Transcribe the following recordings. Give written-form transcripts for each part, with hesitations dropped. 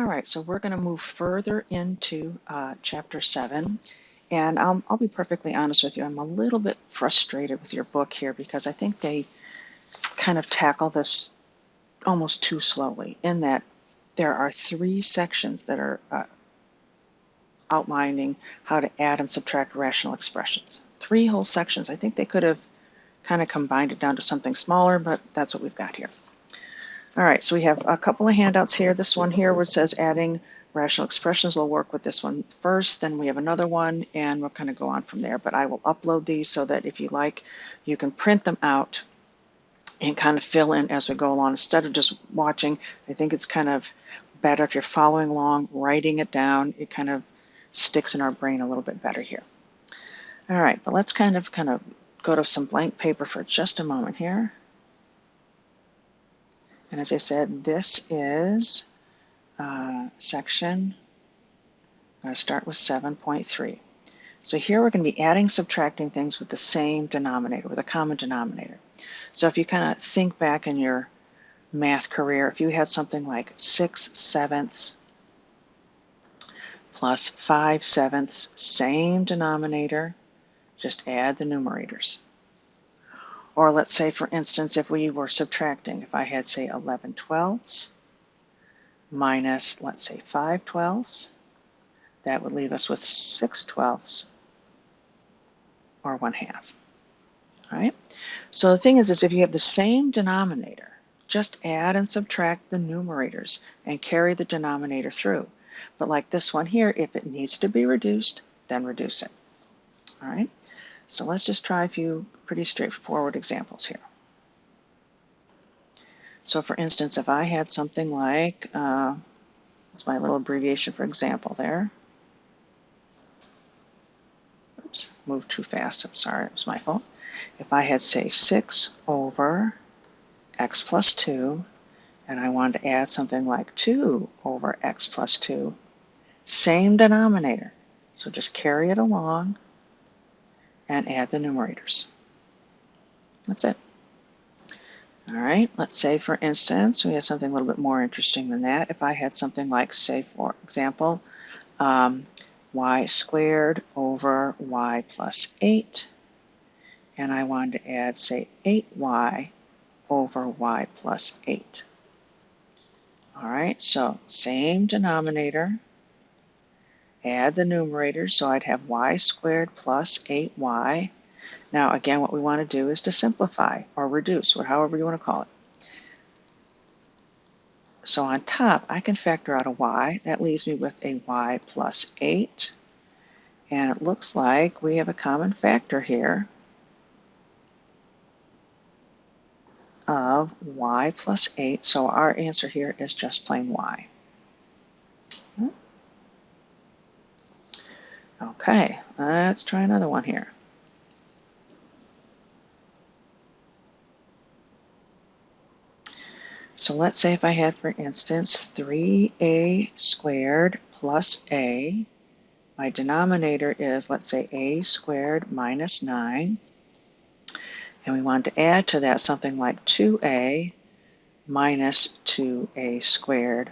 All right, so we're going to move further into Chapter 7. And I'll be perfectly honest with you, I'm a little bit frustrated with your book here because I think they kind of tackle this almost too slowly, in that there are 3 sections that are outlining how to add and subtract rational expressions. 3 whole sections. I think they could have kind of combined it down to something smaller, but that's what we've got here. All right, so we have a couple of handouts here. This one here where it says adding rational expressions. We'll work with this one first, then we have another one, and we'll kind of go on from there. But I will upload these so that if you like, you can print them out and kind of fill in as we go along. Instead of just watching, I think it's kind of better if you're following along, writing it down. It kind of sticks in our brain a little bit better here. All right, but let's kind of go to some blank paper for just a moment here. And as I said, this is section, I'm going to start with 7.3. So here we're going to be adding, subtracting things with the same denominator, with a common denominator. So if you kind of think back in your math career, if you had something like 6/7 plus 5/7, same denominator, just add the numerators. Or let's say, for instance, if we were subtracting, if I had, say, 11/12 minus, let's say, 5/12, that would leave us with 6/12 or 1/2. All right. So the thing is if you have the same denominator, just add and subtract the numerators and carry the denominator through. But like this one here, if it needs to be reduced, then reduce it. All right. So let's just try a few pretty straightforward examples here. So for instance, if I had something like, it's my little abbreviation for example there. Oops, moved too fast. I'm sorry, it was my fault. If I had, say, 6 over x plus 2, and I wanted to add something like 2 over x plus 2, same denominator. So just carry it along and add the numerators. That's it. All right, let's say, for instance, we have something a little bit more interesting than that. If I had something like, say, for example, y squared over y plus 8, and I wanted to add, say, 8y over y plus 8. All right, so same denominator, add the numerator, so I'd have y squared plus 8y. Now, again, what we want to do is to simplify or reduce, or however you want to call it. So on top, I can factor out a y. That leaves me with a y plus 8. And it looks like we have a common factor here of y plus 8. So our answer here is just plain y. Okay, let's try another one here. So let's say if I had, for instance, 3a squared plus a. My denominator is, let's say, a squared minus 9. And we want to add to that something like 2a minus 2a squared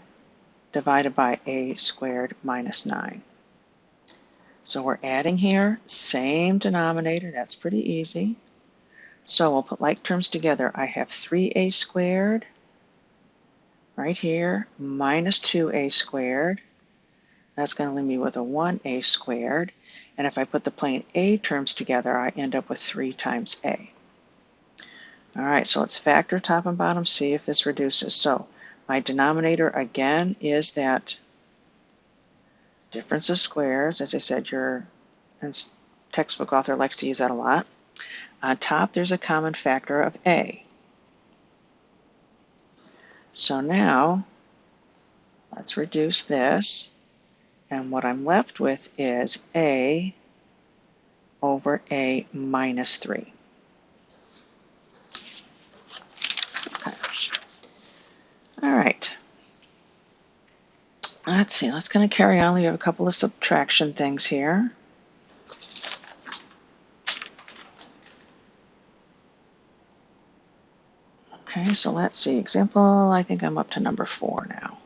divided by a squared minus 9. So we're adding here, same denominator. That's pretty easy. So we'll put like terms together. I have 3a squared right here minus 2a squared. That's going to leave me with a 1a squared. And if I put the plain a terms together, I end up with 3 times a. All right, so let's factor top and bottom, see if this reduces. So my denominator, again, is that difference of squares. As I said, your textbook author likes to use that a lot. On top, there's a common factor of a. So now, let's reduce this. And what I'm left with is a over a minus 3. Okay. All right. Let's see. Let's kind of carry on. We have a couple of subtraction things here. Okay, so let's see. Example, I think I'm up to number 4 now.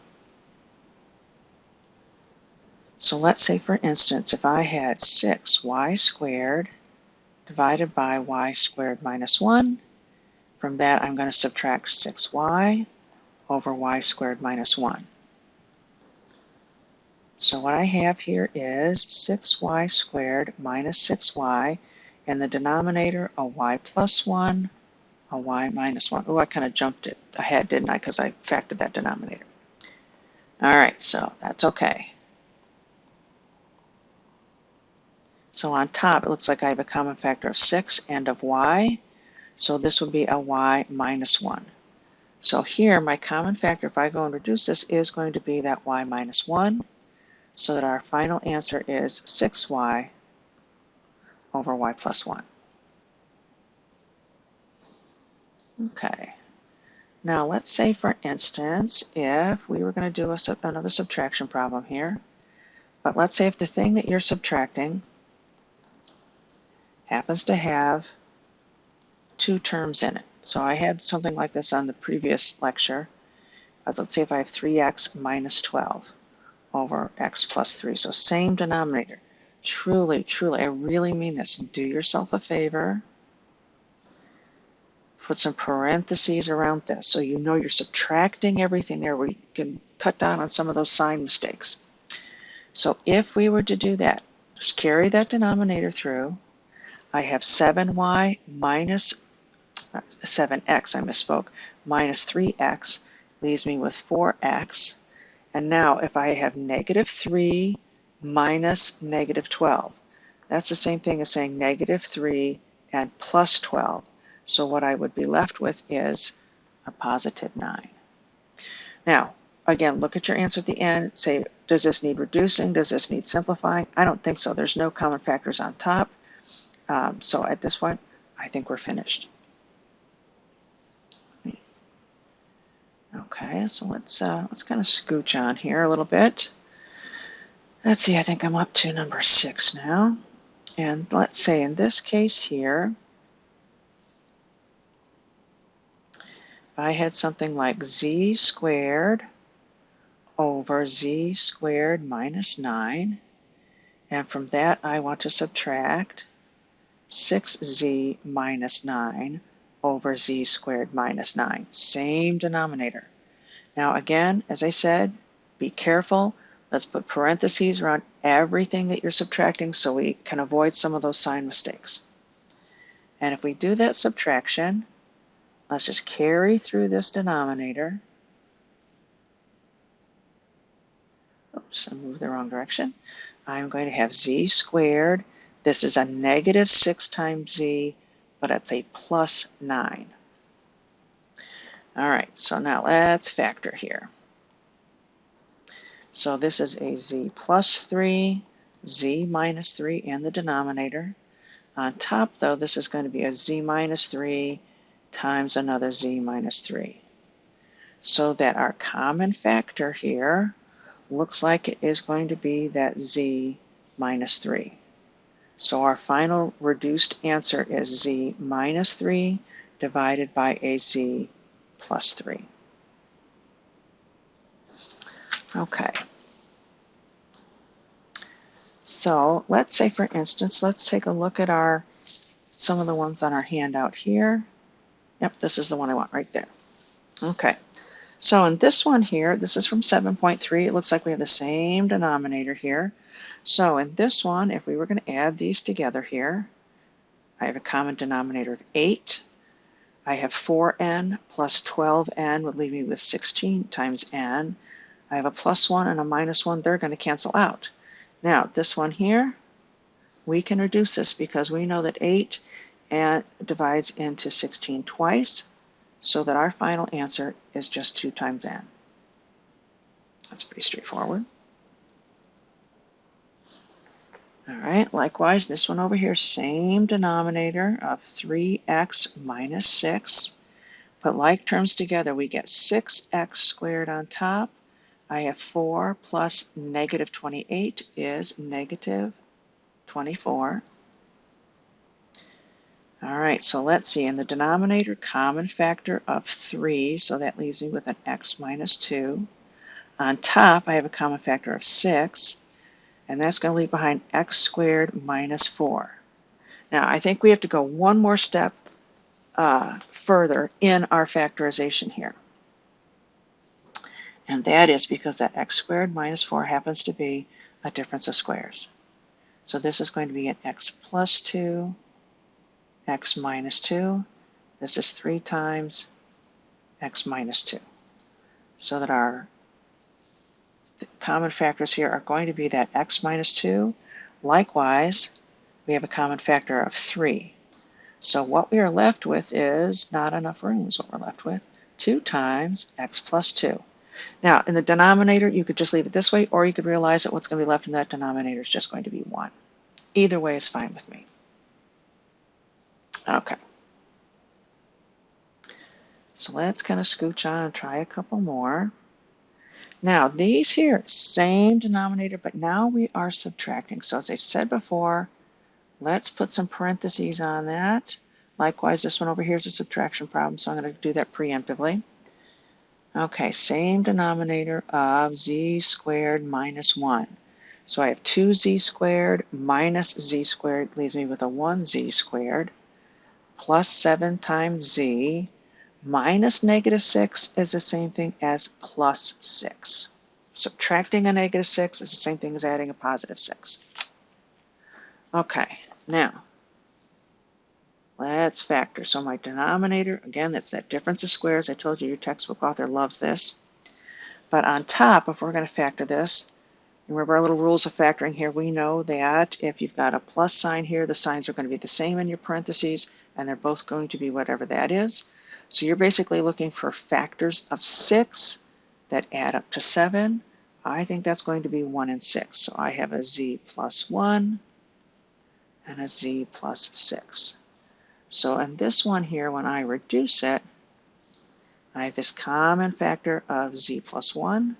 So let's say, for instance, if I had 6y squared divided by y squared minus 1, from that I'm going to subtract 6y over y squared minus 1. So what I have here is 6y squared minus 6y, and the denominator a y plus 1, a y minus 1. Oh, I kind of jumped it ahead, didn't I, because I factored that denominator. All right, so that's okay. So on top, it looks like I have a common factor of 6 and of y, so this would be a y minus 1. So here, my common factor, if I go and reduce this, is going to be that y minus 1, so that our final answer is 6y over y plus 1. Okay. Now let's say, for instance, if we were going to do another subtraction problem here, but let's say if the thing that you're subtracting happens to have 2 terms in it. So I had something like this on the previous lecture. Let's say if I have 3x minus 12 over x plus 3. So same denominator. Truly, I really mean this. Do yourself a favor. Put some parentheses around this so you know you're subtracting everything there where you can cut down on some of those sign mistakes. So if we were to do that, just carry that denominator through. I have 7y minus 7x, I misspoke, minus 3x leaves me with 4x. And now if I have negative 3 minus negative 12, that's the same thing as saying negative 3 and plus 12. So what I would be left with is a positive 9. Now, again, look at your answer at the end. Say, does this need reducing? Does this need simplifying? I don't think so. There's no common factors on top. So at this point, I think we're finished. Okay, so let's kind of scooch on here a little bit. Let's see, I think I'm up to number 6 now. And let's say in this case here, if I had something like z squared over z squared minus 9, and from that I want to subtract 6z minus 9 over z squared minus 9. Same denominator. Now again, as I said, be careful. Let's put parentheses around everything that you're subtracting so we can avoid some of those sign mistakes. And if we do that subtraction, let's just carry through this denominator. Oops, I moved the wrong direction. I'm going to have z squared. This is a negative 6 times z, but it's a plus 9. All right, so now let's factor here. So this is a z plus 3, z minus 3 in the denominator. On top, though, this is going to be a z minus 3 times another z minus 3. So that our common factor here looks like it is going to be that z minus 3. So our final reduced answer is z minus 3 divided by a z plus 3. Okay. So let's say, for instance, let's take a look at some of the ones on our handout here. Yep, this is the one I want right there. Okay. So in this one here, this is from 7.3. It looks like we have the same denominator here. So in this one, if we were going to add these together here, I have a common denominator of 8. I have 4n plus 12n would leave me with 16 times n. I have a plus 1 and a minus 1. They're going to cancel out. Now, this one here, we can reduce this because we know that 8 divides into 16 twice, so that our final answer is just 2 times n. That's pretty straightforward. All right, likewise, this one over here, same denominator of 3x minus 6. Put like terms together, we get 6x squared on top. I have 4 plus negative 28 is negative 24. All right, so let's see. In the denominator, common factor of 3, so that leaves me with an x minus 2. On top, I have a common factor of 6. and that's going to leave behind x squared minus 4. Now, I think we have to go one more step further in our factorization here. And that is because that x squared minus 4 happens to be a difference of squares. So this is going to be an x plus 2, x minus 2. This is 3 times x minus 2. So that our common factors here are going to be that x minus 2. Likewise, we have a common factor of 3. So what we are left with is not enough room is what we're left with. 2 times x plus 2. Now, in the denominator, you could just leave it this way, or you could realize that what's going to be left in that denominator is just going to be 1. Either way is fine with me. Okay. So let's kind of scooch on and try a couple more. Now, these here, same denominator, but now we are subtracting. So as I've said before, let's put some parentheses on that. Likewise, this one over here is a subtraction problem, so I'm going to do that preemptively. Okay, same denominator of z squared minus 1. So I have 2z squared minus z squared leaves me with a 1z squared plus 7 times z minus negative 6 is the same thing as plus 6. Subtracting a negative 6 is the same thing as adding a positive 6. Okay, now let's factor. So my denominator, again, that's that difference of squares. I told you your textbook author loves this. But on top, if we're going to factor this, remember our little rules of factoring here, we know that if you've got a plus sign here, the signs are going to be the same in your parentheses, and they're both going to be whatever that is. So you're basically looking for factors of 6 that add up to 7. I think that's going to be 1 and 6. So I have a z plus 1 and a z plus 6. So in this one here, when I reduce it, I have this common factor of z plus 1,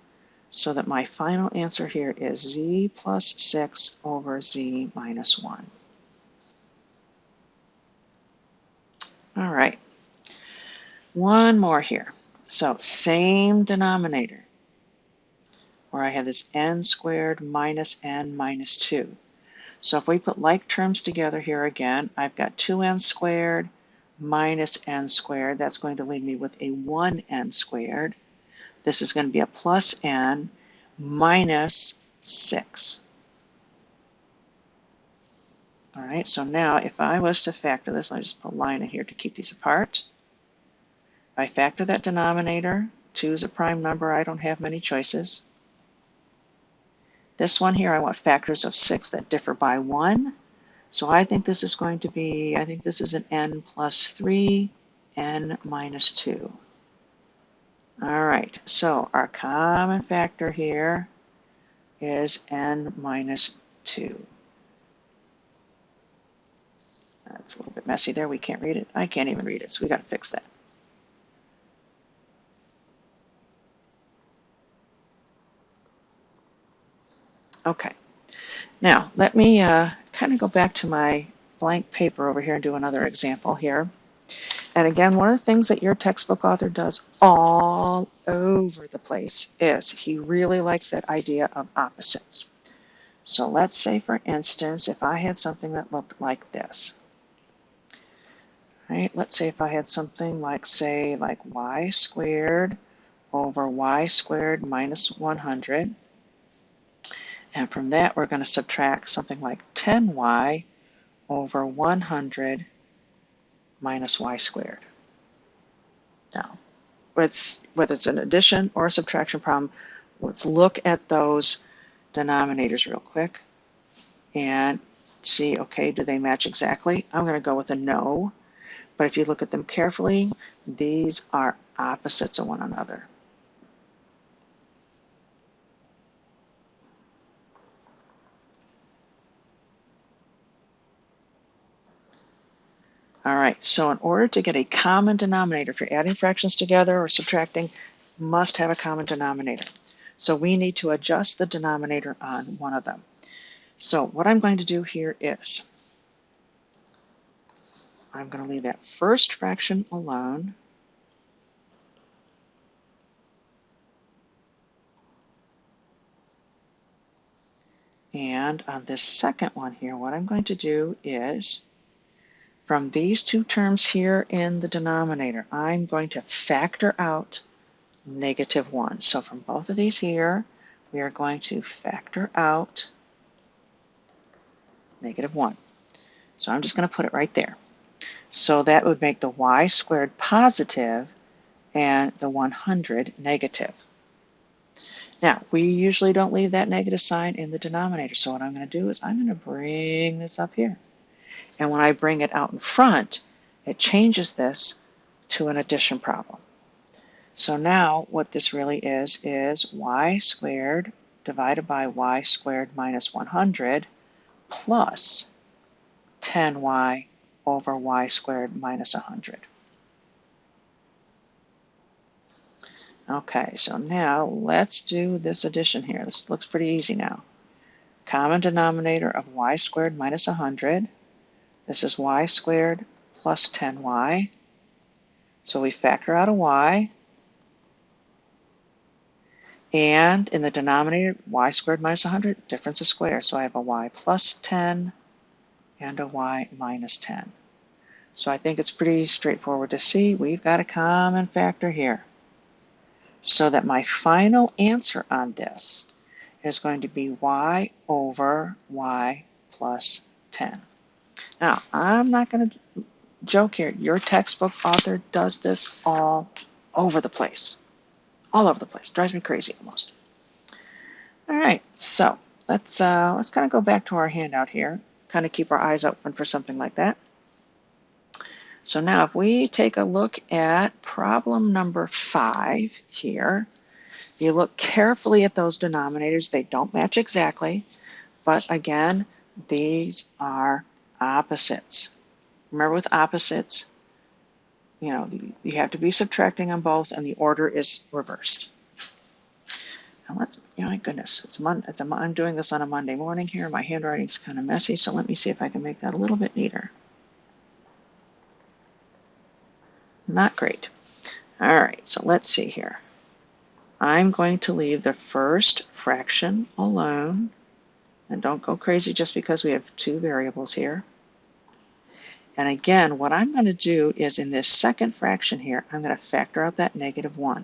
so that my final answer here is z plus 6 over z minus 1. All right, one more here. So same denominator, where I have this n squared minus n minus 2. So if we put like terms together here again, I've got 2n squared minus n squared. That's going to leave me with a 1n squared. This is going to be a plus n minus 6. All right, so now if I was to factor this, I'll just put a line in here to keep these apart. If I factor that denominator, 2 is a prime number, I don't have many choices. This one here, I want factors of 6 that differ by 1. So I think this is going to be, I think this is an n plus 3, n minus 2. All right, so our common factor here is n minus 2. That's a little bit messy there. We can't read it. I can't even read it, so we got to fix that. Okay, now let me kind of go back to my blank paper over here and do another example here. And again, one of the things that your textbook author does all over the place is he really likes that idea of opposites. So let's say, for instance, if I had something that looked like this. Right? Let's say if I had something like, say, like y squared over y squared minus 100. And from that, we're going to subtract something like 10y over 100 minus y squared. Now, whether it's an addition or a subtraction problem, let's look at those denominators real quick and see, okay, do they match exactly? I'm going to go with a no, but if you look at them carefully, these are opposites of one another. All right, so in order to get a common denominator, if you're adding fractions together or subtracting, you must have a common denominator. So we need to adjust the denominator on one of them. So what I'm going to do here is I'm going to leave that first fraction alone. And on this second one here, what I'm going to do is, from these two terms here in the denominator, I'm going to factor out -1. So from both of these here, we are going to factor out -1. So I'm just going to put it right there. So that would make the y squared positive and the 100 negative. Now, we usually don't leave that negative sign in the denominator. So what I'm going to do is I'm going to bring this up here. And when I bring it out in front, it changes this to an addition problem. So now what this really is y squared divided by y squared minus 100 plus 10y over y squared minus 100. Okay, so now let's do this addition here. This looks pretty easy now. Common denominator of y squared minus 100. This is y squared plus 10y. So we factor out a y. And in the denominator, y squared minus 100, difference of squares. So I have a y plus 10 and a y minus 10. So I think it's pretty straightforward to see. We've got a common factor here. So that my final answer on this is going to be y over y plus 10. Now, I'm not going to joke here. Your textbook author does this all over the place. All over the place. Drives me crazy almost. All right, so let's kind of go back to our handout here. Kind of keep our eyes open for something like that. So now if we take a look at problem number 5 here, you look carefully at those denominators. They don't match exactly, but again, these are opposites. Remember with opposites, you have to be subtracting on both and the order is reversed. Now let's, my goodness, I'm doing this on a Monday morning here. My handwriting's kind of messy, so let me see if I can make that a little bit neater. Not great. All right, so let's see here. I'm going to leave the first fraction alone. And don't go crazy just because we have two variables here. And again, what I'm going to do is in this second fraction here, I'm going to factor out that -1.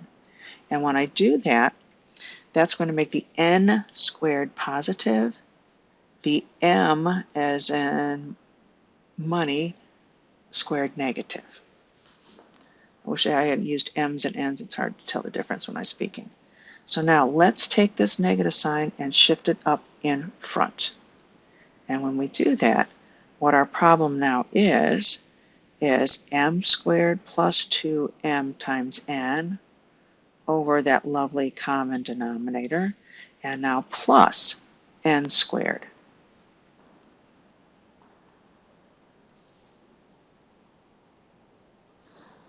And when I do that, that's going to make the n squared positive, the m as in money squared negative. I wish I had used m's and n's. It's hard to tell the difference when I'm speaking. So now let's take this negative sign and shift it up in front. And when we do that, what our problem now is m squared plus 2m times n over that lovely common denominator, and now plus n squared.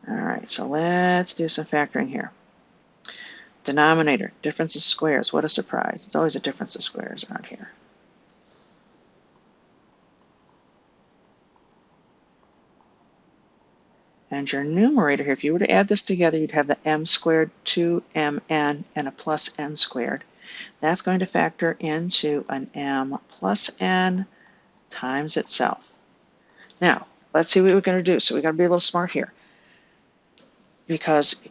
All right, so let's do some factoring here. Denominator, difference of squares. What a surprise. It's always a difference of squares around here. And your numerator here, if you were to add this together, you'd have the m squared, 2mn, and a plus n squared. That's going to factor into an m plus n times itself. Now, let's see what we're going to do. So we've got to be a little smart here. Because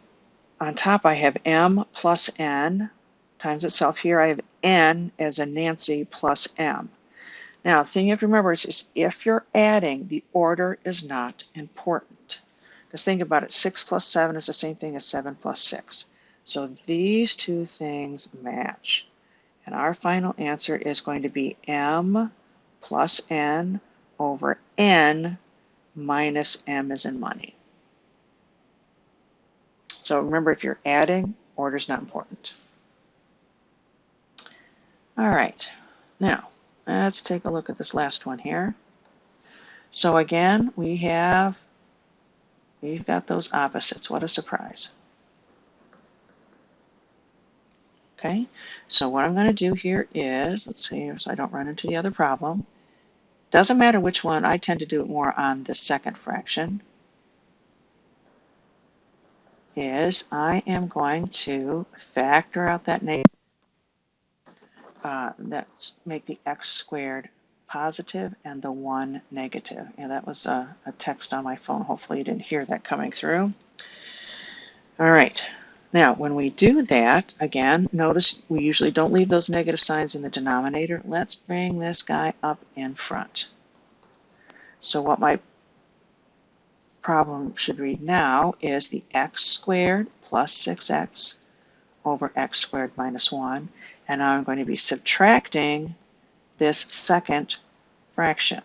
on top I have m plus n times itself. Here I have n as a Nancy plus m. Now, the thing you have to remember is if you're adding, the order is not important. Because think about it, 6 plus 7 is the same thing as 7 plus 6. So these two things match. And our final answer is going to be m plus n over n minus m as in money. So remember, if you're adding, order is not important. All right, now let's take a look at this last one here. So again, we've got those opposites. What a surprise. Okay, so what I'm going to do here is, let's see, so I don't run into the other problem. Doesn't matter which one, I tend to do it more on the second fraction. I am going to factor out that negative. let's make the x squared positive and the 1 negative. And that was a text on my phone. Hopefully you didn't hear that coming through. All right. Now, when we do that, again, notice we usually don't leave those negative signs in the denominator. Let's bring this guy up in front. So what my problem should read now is the x squared plus 6x over x squared minus 1. And now I'm going to be subtracting this second fraction.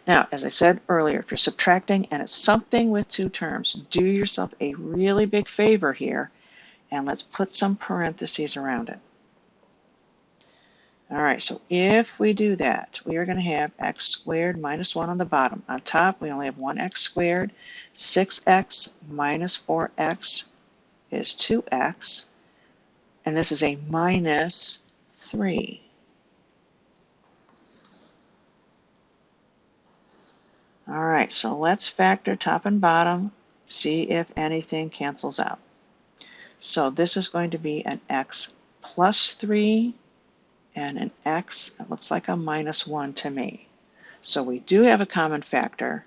Now, as I said earlier, if you're subtracting and it's something with two terms, do yourself a really big favor here, and let's put some parentheses around it. All right, so if we do that, we are going to have x squared minus 1 on the bottom. On top, we only have 1x squared. 6x minus 4x is 2x, and this is a minus 3. All right, so let's factor top and bottom, see if anything cancels out. So this is going to be an x plus 3 and an x, it looks like a minus 1 to me. So we do have a common factor.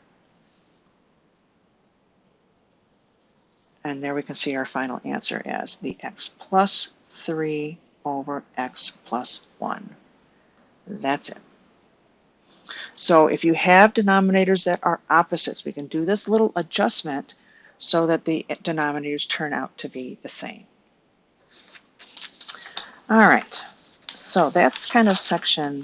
And there we can see our final answer as the x plus 3 over x plus 1. That's it. So if you have denominators that are opposites, we can do this little adjustment so that the denominators turn out to be the same. All right, so that's kind of section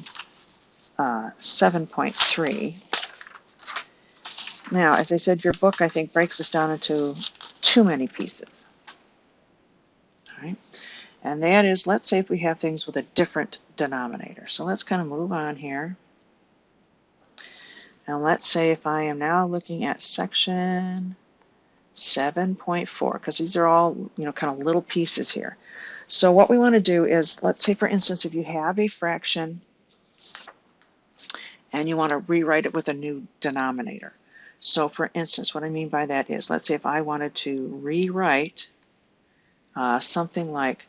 7.3. Now, as I said, your book, I think, breaks this down into too many pieces. All right, and that is, let's say if we have things with a different denominator. So let's kind of move on here. And let's say if I am now looking at section 7.4, because these are all, kind of little pieces here. So what we want to do is, let's say, for instance, if you have a fraction and you want to rewrite it with a new denominator. So for instance, what I mean by that is, let's say if I wanted to rewrite something like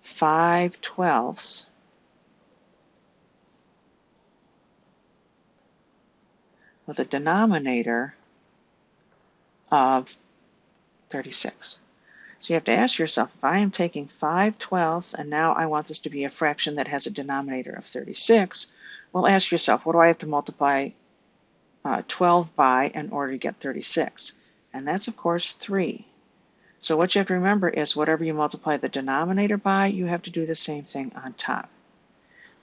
5/12 with a denominator of 36. So you have to ask yourself, if I am taking 5/12 and now I want this to be a fraction that has a denominator of 36, well, ask yourself, what do I have to multiply 12 by in order to get 36? And that's, of course, 3. So what you have to remember is whatever you multiply the denominator by, you have to do the same thing on top.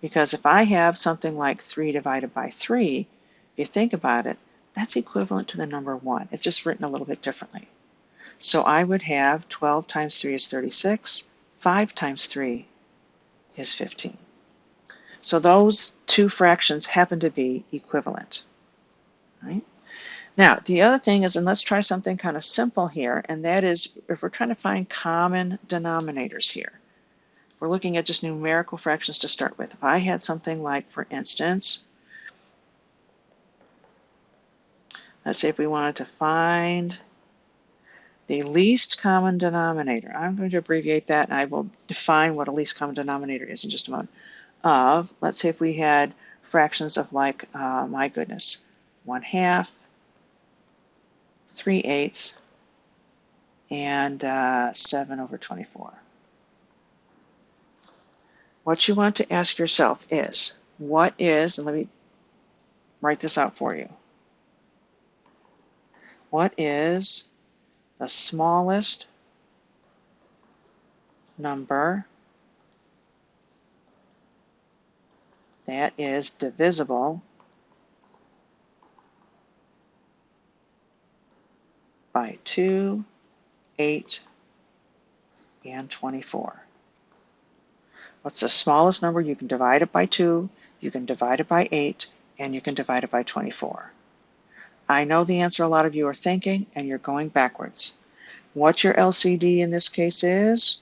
Because if I have something like 3 divided by 3, if you think about it, that's equivalent to the number 1. It's just written a little bit differently. So I would have 12 times 3 is 36. 5 times 3 is 15. So those two fractions happen to be equivalent. Right? Now, the other thing is, and let's try something kind of simple here, and that is if we're trying to find common denominators here. We're looking at just numerical fractions to start with. If I had something like, for instance, let's say if we wanted to find the least common denominator. I'm going to abbreviate that, and I will define what a least common denominator is in just a moment. Let's say if we had fractions of like, my goodness, 1/2, 3/8, and 7/24. What you want to ask yourself is, what is, and let me write this out for you, what is the smallest number that is divisible by 2, 8, and 24? What's the smallest number? You can divide it by 2, you can divide it by 8, and you can divide it by 24. I know the answer a lot of you are thinking, and you're going backwards. What your LCD in this case is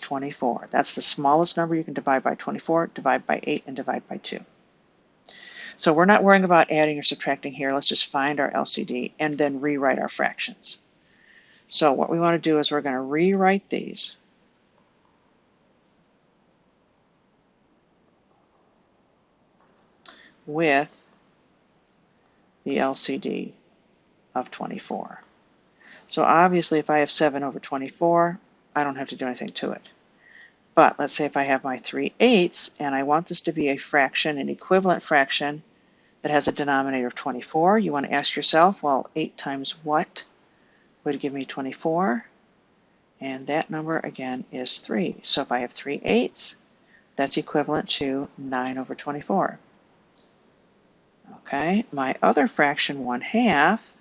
24. That's the smallest number you can divide by 24, divide by 8, and divide by 2. So we're not worrying about adding or subtracting here. Let's just find our LCD and then rewrite our fractions. So what we want to do is we're going to rewrite these. with the LCD of 24. So obviously if I have 7 over 24, I don't have to do anything to it. But let's say if I have my 3/8 and I want this to be a fraction, an equivalent fraction that has a denominator of 24, you want to ask yourself, well, 8 times what would give me 24? And that number again is 3. So if I have 3/8, that's equivalent to 9 over 24. Okay, my other fraction, 1/2,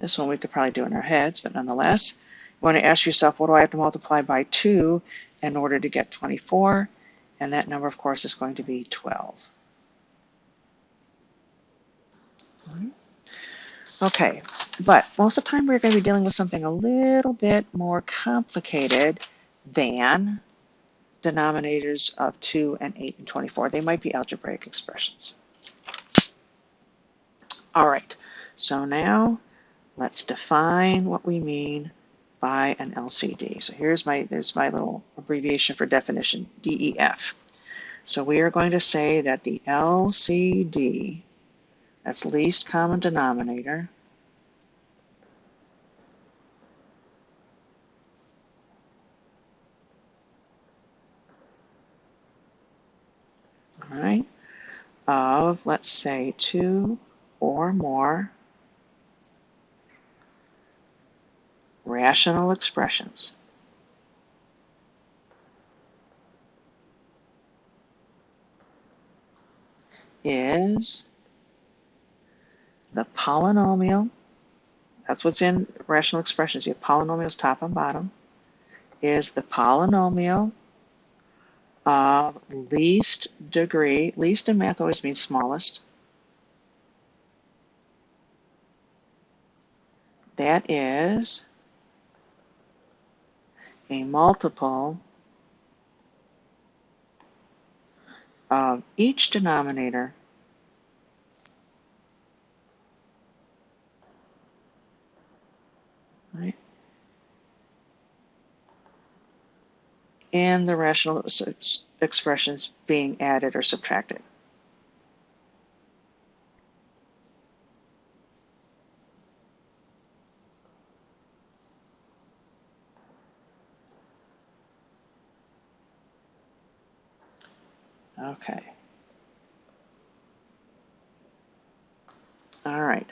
this one we could probably do in our heads, but nonetheless, you want to ask yourself, what do I have to multiply by 2 in order to get 24? And that number, of course, is going to be 12. Okay, but most of the time we're going to be dealing with something a little bit more complicated than denominators of 2 and 8 and 24. They might be algebraic expressions. All right, so now let's define what we mean by an LCD. So there's my little abbreviation for definition, DEF. So we are going to say that the LCD, that's least common denominator, all right, of, let's say, 2 or more rational expressions is the polynomial, that's what's in rational expressions, you have polynomials top and bottom, is the polynomial of least degree. Least in math always means smallest. That is a multiple of each denominator right, and the rational expressions being added or subtracted. Okay. All right.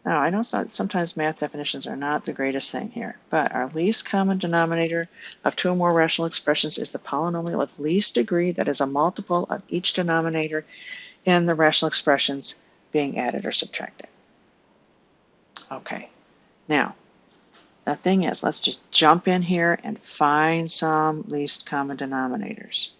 Now, I know sometimes math definitions are not the greatest thing here, but our least common denominator of 2 or more rational expressions is the polynomial of least degree that is a multiple of each denominator in the rational expressions being added or subtracted. Okay. Now, the thing is, let's just jump in here and find some least common denominators.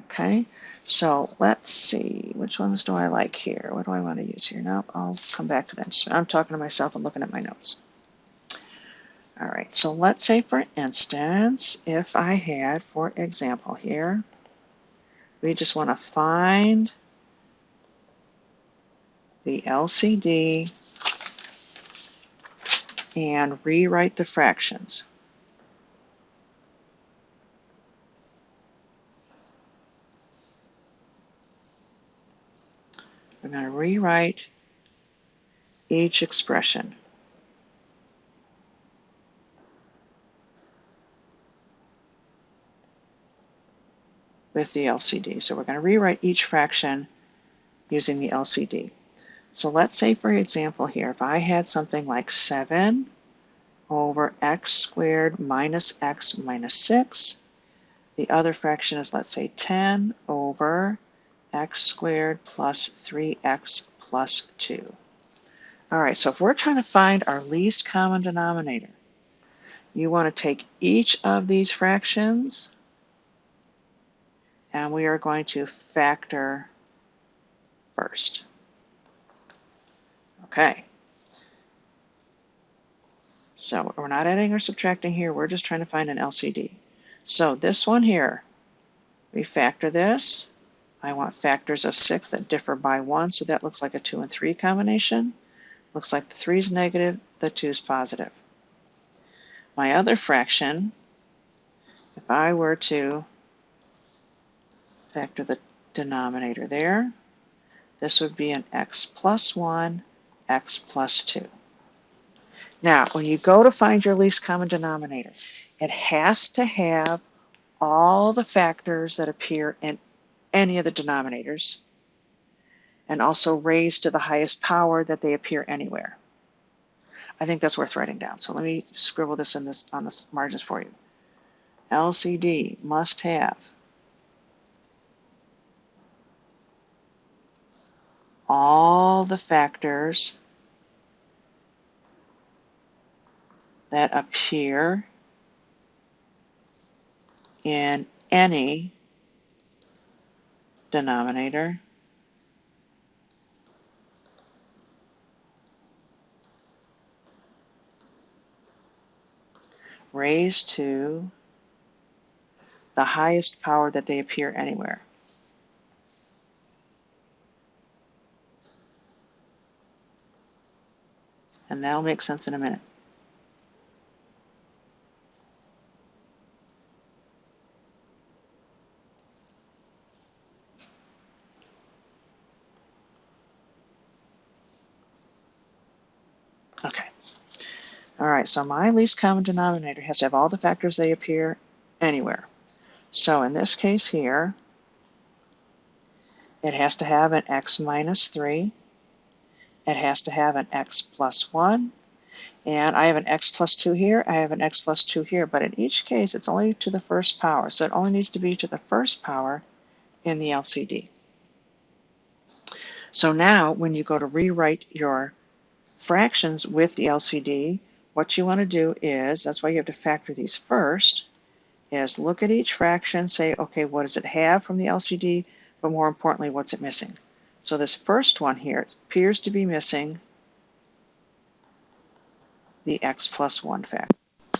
Okay, so let's see, which ones do I like here? What do I want to use here? No, I'll come back to that. I'm talking to myself and looking at my notes. All right, so let's say, for instance, if I had, for example here, we just want to find the LCD and rewrite the fractions. We're going to rewrite each expression. With the LCD. So we're going to rewrite each fraction using the LCD. So let's say, for example here, if I had something like 7 over x squared minus x minus 6, the other fraction is, let's say, 10 over x squared plus 3x plus 2. All right, so if we're trying to find our least common denominator, you want to take each of these fractions and we are going to factor first. Okay. So we're not adding or subtracting here, we're just trying to find an LCD. So this one here, we factor this. I want factors of 6 that differ by 1, so that looks like a 2 and 3 combination. Looks like the 3 is negative, the 2 is positive. My other fraction, if I were to factor the denominator there. This would be an x plus 1, x plus 2. Now, when you go to find your least common denominator, it has to have all the factors that appear in any of the denominators, and also raised to the highest power that they appear anywhere. I think that's worth writing down. So let me scribble this on the margins for you. LCD must have all the factors that appear in any denominator raised to the highest power that they appear anywhere. And that'll make sense in a minute. Okay. All right, so my least common denominator has to have all the factors they appear anywhere. So in this case here, it has to have an x minus 3. It has to have an x plus 1. And I have an x plus 2 here. I have an x plus 2 here. But in each case, it's only to the first power. So it only needs to be to the first power in the LCD. So now when you go to rewrite your fractions with the LCD, what you want to do is, that's why you have to factor these first, is look at each fraction, say, okay, what does it have from the LCD? But more importantly, what's it missing? So this first one here appears to be missing the x plus 1 factor.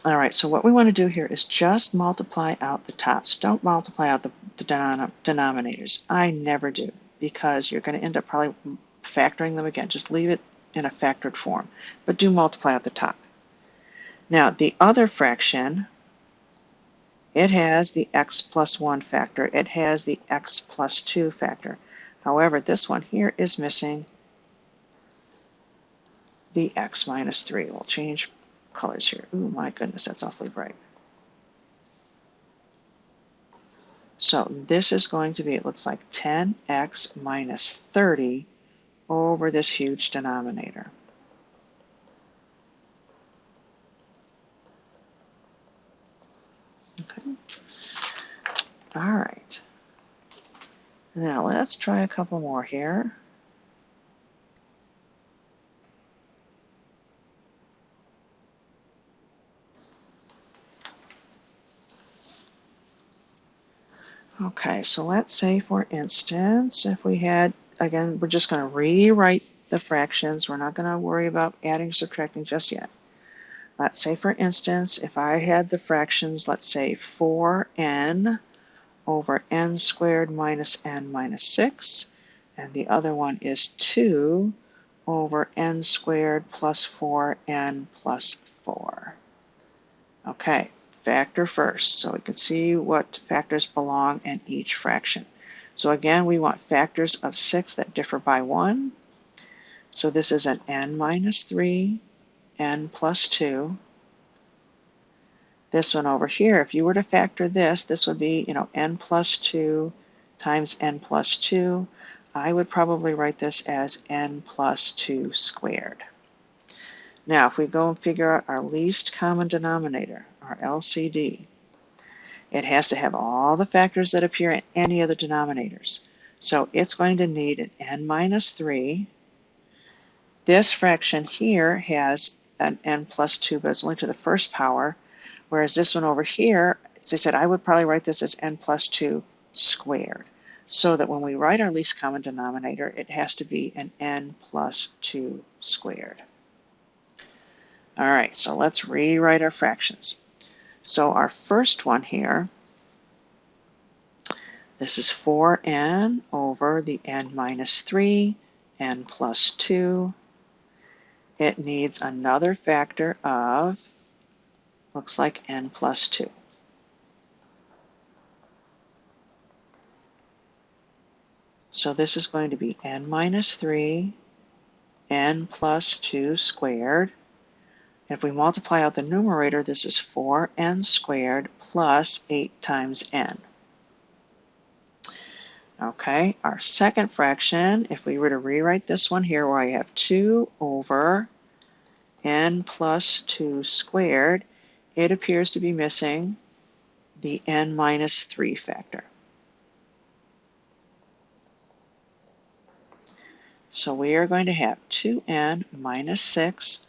All right, so what we want to do here is just multiply out the tops. Don't multiply out the denominators. I never do, because you're going to end up probably factoring them again. Just leave it in a factored form, but do multiply out the top. Now, the other fraction, it has the x plus 1 factor. It has the x plus 2 factor. However, this one here is missing the x minus 3. We'll change colors here. Ooh, my goodness, that's awfully bright. So this is going to be, it looks like 10x minus 30 over this huge denominator. Okay. All right. Now let's try a couple more here. Okay, so let's say, for instance, if we had, again, we're just going to rewrite the fractions. We're not going to worry about adding or subtracting just yet. Let's say, for instance, if I had the fractions, let's say 4n over n squared minus n minus 6, and the other one is 2 over n squared plus 4n plus 4. Okay. Factor first, so we can see what factors belong in each fraction. So again, we want factors of 6 that differ by 1. So this is an n minus 3, n plus 2. This one over here, if you were to factor this, this would be, n plus 2 times n plus 2. I would probably write this as n plus 2 squared. Now, if we go and figure out our least common denominator, our LCD, it has to have all the factors that appear in any of the denominators. So it's going to need an n minus 3. This fraction here has an n plus 2, but it's only to the first power, whereas this one over here, as I said, I would probably write this as n plus 2 squared, so that when we write our least common denominator, it has to be an n plus 2 squared. All right, so let's rewrite our fractions. So our first one here, this is 4n over the n minus 3, n plus 2. It needs another factor of, looks like n plus 2. So this is going to be n minus 3, n plus 2 squared. If we multiply out the numerator, this is 4n squared plus 8 times n. Okay, our second fraction, if we were to rewrite this one here where I have 2 over n plus 2 squared, it appears to be missing the n minus 3 factor. So we are going to have 2n minus 6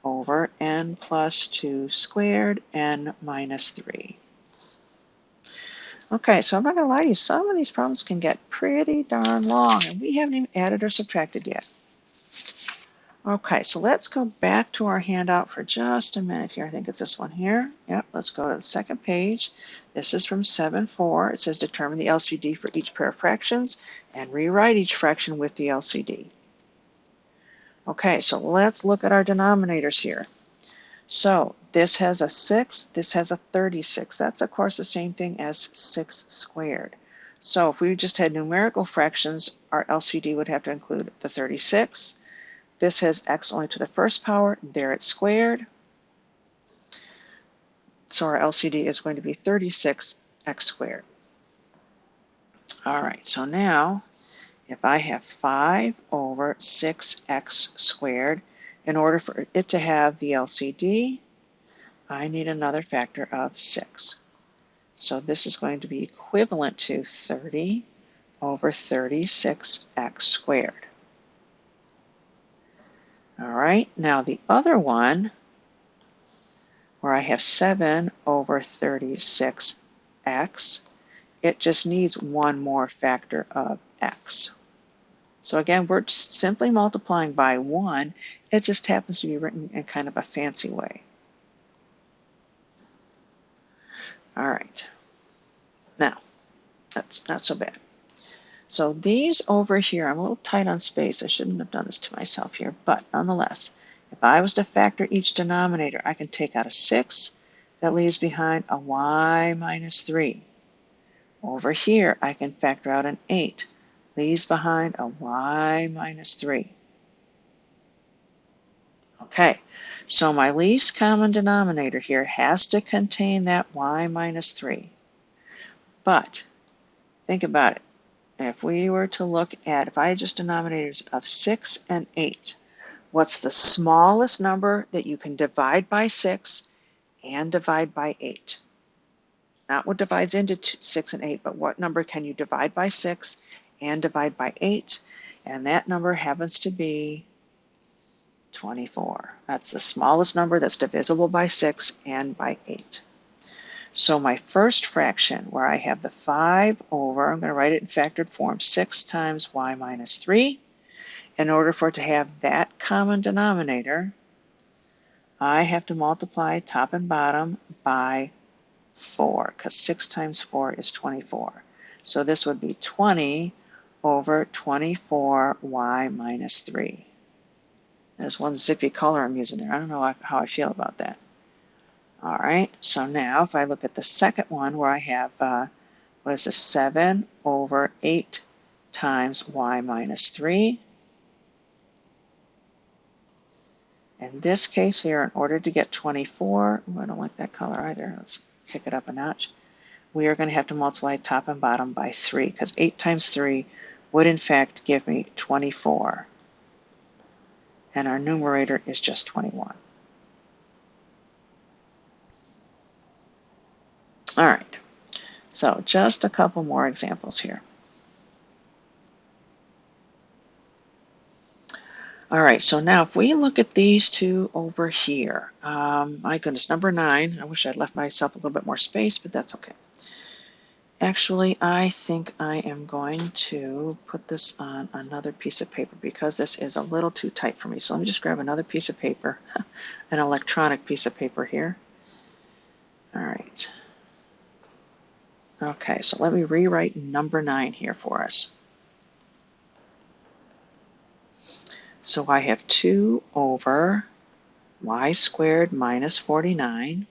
over n plus 2 squared, n minus 3. Okay, so I'm not going to lie to you, some of these problems can get pretty darn long, and we haven't even added or subtracted yet. Okay, so let's go back to our handout for just a minute here. I think it's this one here. Yep, let's go to the second page. This is from 7.4. It says determine the LCD for each pair of fractions and rewrite each fraction with the LCD. Okay, so let's look at our denominators here. So this has a 6, this has a 36. That's, of course, the same thing as 6 squared. So if we just had numerical fractions, our LCD would have to include the 36. This has x only to the first power. There it's squared. So our LCD is going to be 36x squared. All right, so now if I have 5 over 6x squared, in order for it to have the LCD, I need another factor of 6. So this is going to be equivalent to 30 over 36x squared. All right, now the other one, where I have 7 over 36x, it just needs one more factor of x. So again, we're simply multiplying by 1. It just happens to be written in kind of a fancy way. All right. Now, that's not so bad. So these over here, I'm a little tight on space. I shouldn't have done this to myself here, but nonetheless, if I was to factor each denominator, I can take out a 6. That leaves behind a y minus 3. Over here, I can factor out an 8. Leaves behind a y minus 3. Okay, so my least common denominator here has to contain that y minus 3. But think about it. If we were to look at, if I had just denominators of 6 and 8, what's the smallest number that you can divide by 6 and divide by 8? Not what divides into 6 and 8, but what number can you divide by 6 and divide by 8? And that number happens to be 24. That's the smallest number that's divisible by 6 and by 8. So my first fraction, where I have the 5 over, I'm going to write it in factored form, 6 times y minus 3. In order for it to have that common denominator, I have to multiply top and bottom by 4, because 6 times 4 is 24. So this would be 20 over 24y minus 3. There's one zippy color I'm using there. I don't know how I feel about that. All right, so now if I look at the second one where I have, what is this, 7 over 8 times y minus 3. In this case here, in order to get 24, I don't like that color either. Let's kick it up a notch. We are going to have to multiply top and bottom by 3, because 8 times 3 would in fact give me 24. And our numerator is just 21. All right, so just a couple more examples here. All right, so now if we look at these two over here, my goodness, number 9, I wish I'd left myself a little bit more space, but that's okay. Actually, I think I am going to put this on another piece of paper because this is a little too tight for me. So let me just grab another piece of paper, an electronic piece of paper here. All right. Okay, so let me rewrite number 9 here for us. So I have 2 over y squared minus 49.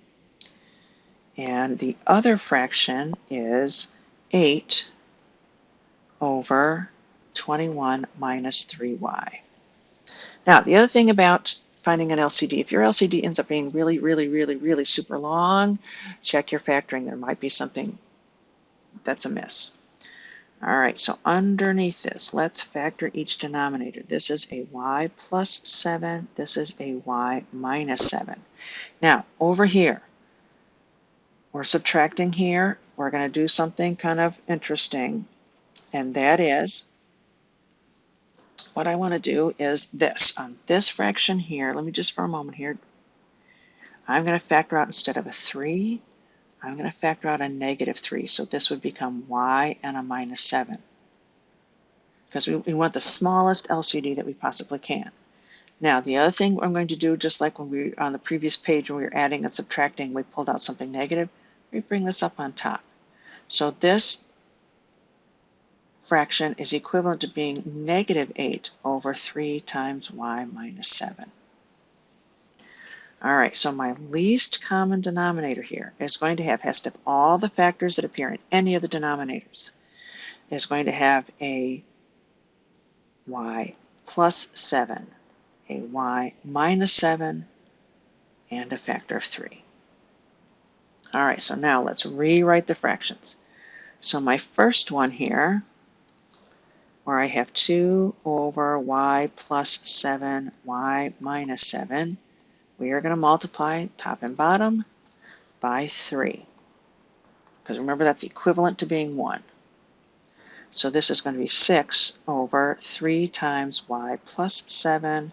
And the other fraction is 8 over 21 minus 3y. Now, the other thing about finding an LCD, if your LCD ends up being really, really, really, really super long, check your factoring. There might be something that's amiss. All right, so underneath this, let's factor each denominator. This is a y plus 7. This is a y minus 7. Now, over here, we're subtracting here. We're going to do something kind of interesting, and that is, what I want to do is this. On this fraction here, let me just for a moment here, I'm going to factor out instead of a 3, I'm going to factor out a negative 3. So this would become y and a minus 7. Because we want the smallest LCD that we possibly can. Now, the other thing I'm going to do, just like when we on the previous page when we were adding and subtracting, we pulled out something negative, we bring this up on top. So this fraction is equivalent to being negative 8 over 3 times y minus 7. All right, so my least common denominator here is going to has to have all the factors that appear in any of the denominators. Is going to have a y plus 7, a y minus 7, and a factor of 3. All right, so now let's rewrite the fractions. So my first one here, where I have 2 over y plus 7, y minus 7, we are going to multiply top and bottom by 3. Because remember, that's equivalent to being 1. So this is going to be 6 over 3 times y plus 7,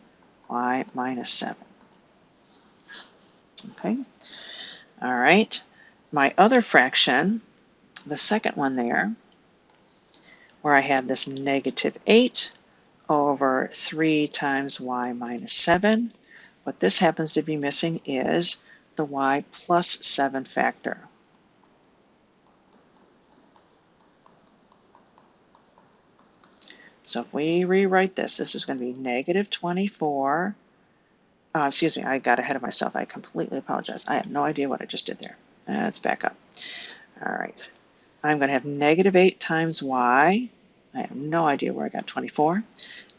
y minus 7. Okay. All right. My other fraction, the second one there, where I have this negative 8 over 3 times y minus 7. What this happens to be missing is the y plus 7 factor. So if we rewrite this, this is going to be negative 24. Excuse me, I got ahead of myself. I completely apologize. I have no idea what I just did there. Let's back up. All right. I'm going to have negative 8 times y. I have no idea where I got 24.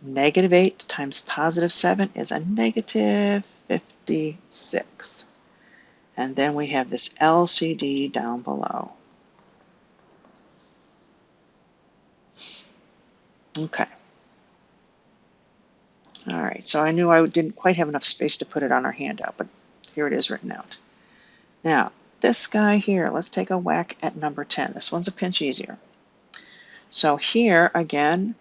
Negative 8 times positive 7 is a negative 56. And then we have this LCD down below. Okay. All right, so I knew I didn't quite have enough space to put it on our handout, but here it is written out. Now, this guy here, let's take a whack at number 10. This one's a pinch easier. So here, again,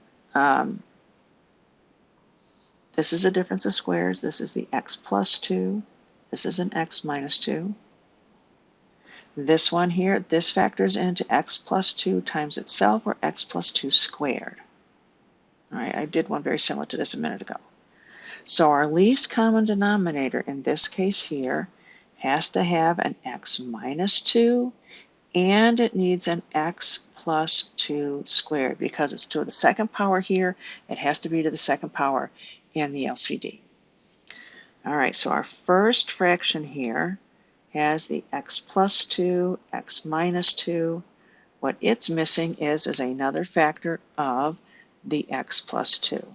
this is a difference of squares. This is the x plus 2. This is an x minus 2. This one here, this factors into x plus 2 times itself, or x plus 2 squared. All right, I did one very similar to this a minute ago. So our least common denominator in this case here has to have an x minus 2, and it needs an x plus 2 squared. Because it's to the second power here, it has to be to the second power in the LCD. All right, so our first fraction here has the x plus 2, x minus 2. What it's missing is another factor of the x plus 2.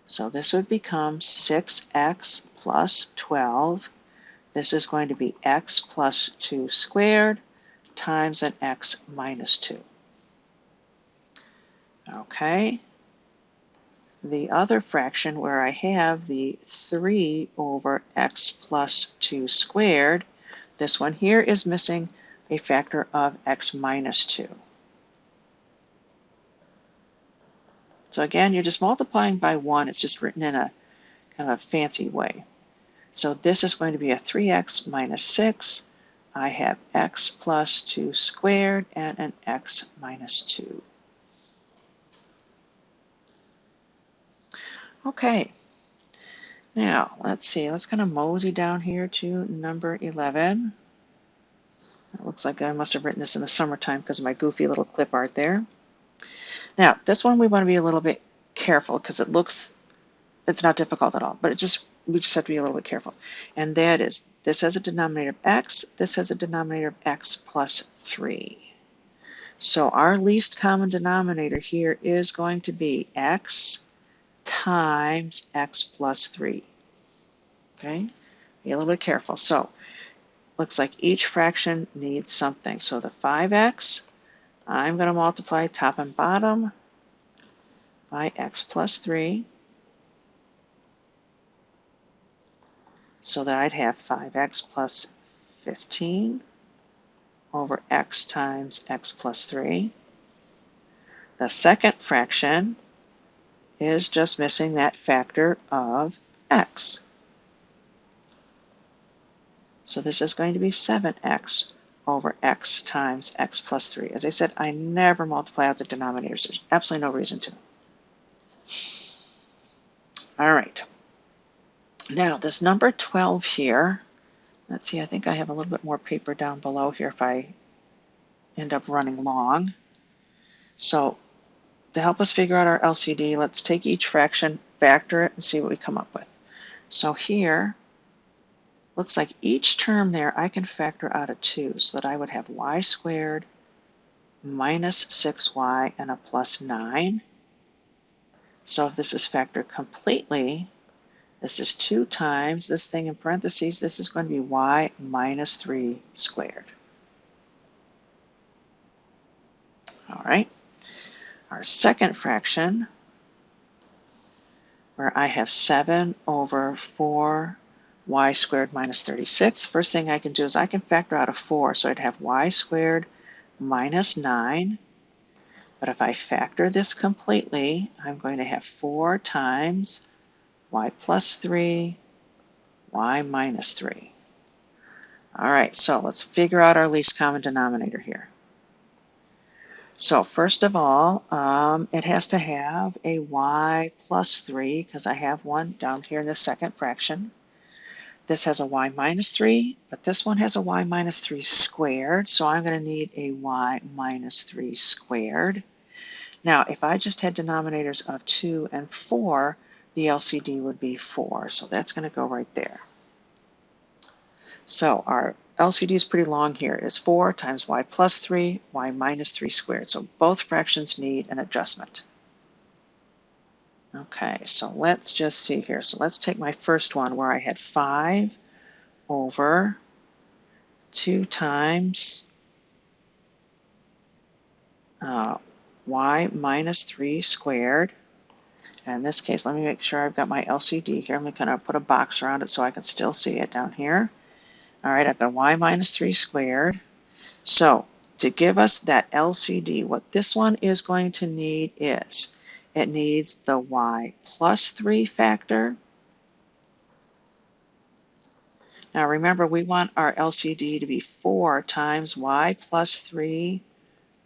So this would become 6x plus 12. This is going to be x plus 2 squared times an x minus 2. Okay. The other fraction where I have the 3 over x plus 2 squared, this one here is missing a factor of x minus 2. So again, you're just multiplying by 1. It's just written in a kind of a fancy way. So this is going to be a 3x minus 6. I have x plus 2 squared and an x minus 2. Okay. Now, let's see. Let's kind of mosey down here to number 11. It looks like I must have written this in the summertime because of my goofy little clip art there. Now, this one we want to be a little bit careful because it looks it's not difficult at all, but we just have to be a little bit careful. And that is, this has a denominator of x, this has a denominator of x plus 3. So our least common denominator here is going to be x times x plus 3. Okay, be a little bit careful. So looks like each fraction needs something. So the 5x, I'm going to multiply top and bottom by x plus 3. So that I'd have 5x plus 15 over x times x plus 3. The second fraction is just missing that factor of x. So this is going to be 7x over x times x plus 3. As I said, I never multiply out the denominators. There's absolutely no reason to. All right. Now, this number 12 here, let's see, I think I have a little bit more paper down below here if I end up running long. So to help us figure out our LCD, let's take each fraction, factor it, and see what we come up with. So here, looks like each term there I can factor out a 2, so that I would have y squared minus 6y and a plus 9. So if this is factored completely, this is 2 times this thing in parentheses. This is going to be y minus 3 squared. All right. Our second fraction, where I have 7 over 4 y squared minus 36. First thing I can do is I can factor out a 4, so I'd have y squared minus 9. But if I factor this completely, I'm going to have 4 times y plus 3, y minus 3. All right, so let's figure out our least common denominator here. So first of all, it has to have a y plus 3, because I have one down here in the second fraction. This has a y minus 3, but this one has a y minus 3 squared, so I'm going to need a y minus 3 squared. Now, if I just had denominators of 2 and 4, the LCD would be 4, so that's going to go right there. So our LCD is pretty long here. It's 4 times y plus 3, y minus 3 squared. So both fractions need an adjustment. Okay, so let's just see here. So let's take my first one where I had 5 over 2 times y minus 3 squared. And in this case, let me make sure I've got my LCD here. I'm going to kind of put a box around it so I can still see it down here. All right, I've got y minus 3 squared. So to give us that LCD, what this one is going to need is, it needs the y plus 3 factor. Now remember, we want our LCD to be 4 times y plus 3,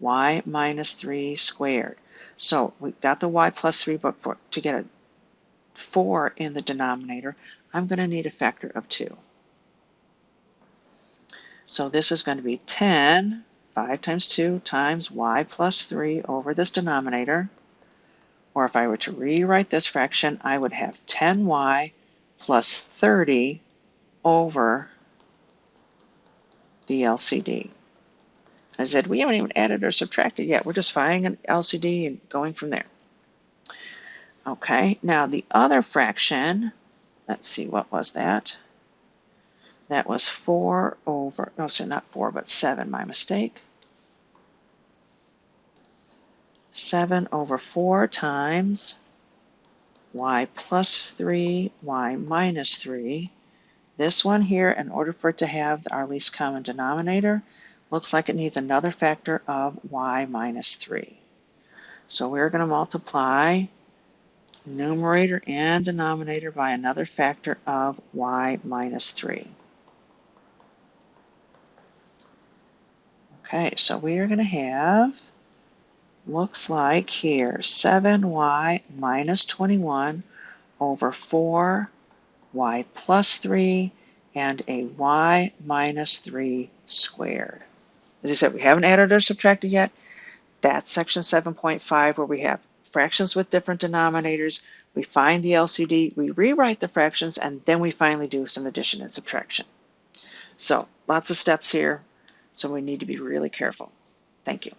y minus 3 squared. So we've got the y plus 3, but to get a 4 in the denominator, I'm going to need a factor of 2. So this is going to be 10, 5 times 2 times y plus 3 over this denominator. Or if I were to rewrite this fraction, I would have 10y plus 30 over the LCD. As I said, we haven't even added or subtracted yet. We're just finding an LCD and going from there. Okay, now the other fraction, let's see, what was that? That was 4 over, oh, sorry, not 4, but 7, my mistake. 7 over 4 times y plus 3, y minus 3. This one here, in order for it to have our least common denominator, looks like it needs another factor of y minus 3. So we're going to multiply numerator and denominator by another factor of y minus 3. Okay, so we are going to have, looks like here, 7y minus 21 over 4y plus 3 and a y minus 3 squared. As I said, we haven't added or subtracted yet. That's section 7.5 where we have fractions with different denominators, we find the LCD, we rewrite the fractions, and then we finally do some addition and subtraction. So lots of steps here, so we need to be really careful. Thank you.